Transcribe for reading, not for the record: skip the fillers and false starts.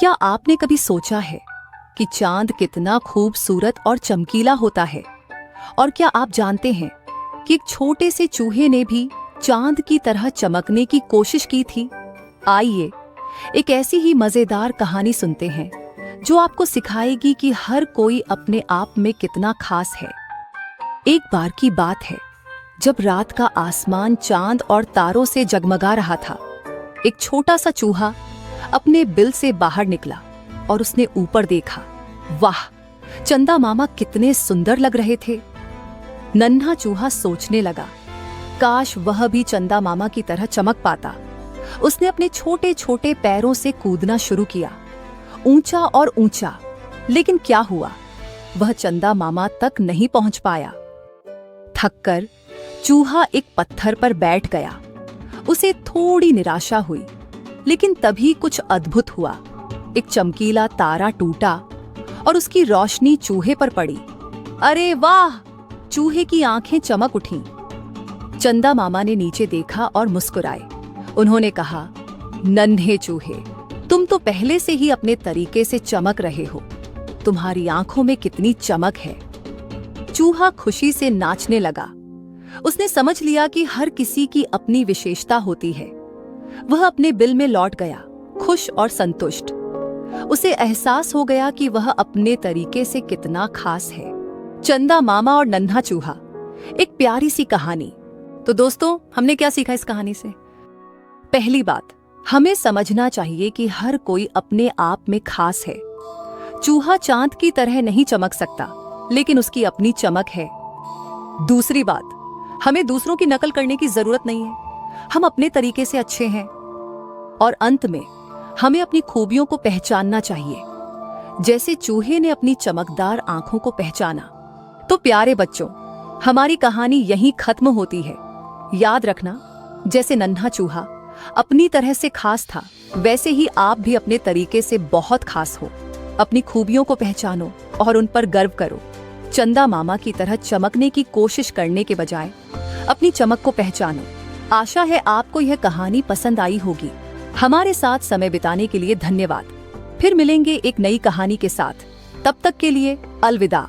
क्या आपने कभी सोचा है कि चांद कितना खूबसूरत और चमकीला होता है? और क्या आप जानते हैं कि एक छोटे से चूहे ने भी चांद की तरह चमकने की कोशिश की थी? आइए एक ऐसी ही मजेदार कहानी सुनते हैं जो आपको सिखाएगी कि हर कोई अपने आप में कितना खास है। एक बार की बात है जब रात का आसमान चांद और तारों से जगमगा रहा था। एक छोटा सा चूहा अपने बिल से बाहर निकला और उसने ऊपर देखा। वाह, चंदा मामा कितने सुंदर लग रहे थे। नन्हा चूहा सोचने लगा, काश वह भी चंदा मामा की तरह चमक पाता। उसने अपने छोटे छोटे पैरों से कूदना शुरू किया, ऊंचा और ऊंचा। लेकिन क्या हुआ, वह चंदा मामा तक नहीं पहुंच पाया। थककर चूहा एक पत्थर पर बैठ गया। उसे थोड़ी निराशा हुई, लेकिन तभी कुछ अद्भुत हुआ। एक चमकीला तारा टूटा और उसकी रोशनी चूहे पर पड़ी। अरे वाह! चूहे की आंखें चमक उठीं। चंदा मामा ने नीचे देखा और मुस्कुराए। उन्होंने कहा, नन्हे चूहे, तुम तो पहले से ही अपने तरीके से चमक रहे हो। तुम्हारी आंखों में कितनी चमक है। चूहा खुशी से नाचने लगा। उसने समझ लिया कि हर किसी की अपनी विशेषता होती है। वह अपने बिल में लौट गया, खुश और संतुष्ट। उसे एहसास हो गया कि वह अपने तरीके से कितना खास है। चंदा मामा और नन्हा चूहा, एक प्यारी सी कहानी। तो दोस्तों, हमने क्या सीखा इस कहानी से? पहली बात, हमें समझना चाहिए कि हर कोई अपने आप में खास है। चूहा चांद की तरह नहीं चमक सकता, लेकिन उसकी अपनी चमक है। दूसरी बात, हमें दूसरों की नकल करने की जरूरत नहीं है। हम अपने तरीके से अच्छे हैं। और अंत में हमें अपनी खूबियों को पहचानना चाहिए, जैसे चूहे ने अपनी चमकदार आंखों को पहचाना। तो प्यारे बच्चों, हमारी कहानी यहीं खत्म होती है। याद रखना, जैसे नन्हा चूहा अपनी तरह से खास था, वैसे ही आप भी अपने तरीके से बहुत खास हो। अपनी खूबियों को पहचानो और उन पर गर्व करो। चंदा मामा की तरह चमकने की कोशिश करने के बजाय अपनी चमक को पहचानो। आशा है आपको यह कहानी पसंद आई होगी। हमारे साथ समय बिताने के लिए धन्यवाद। फिर मिलेंगे एक नई कहानी के साथ। तब तक के लिए अलविदा।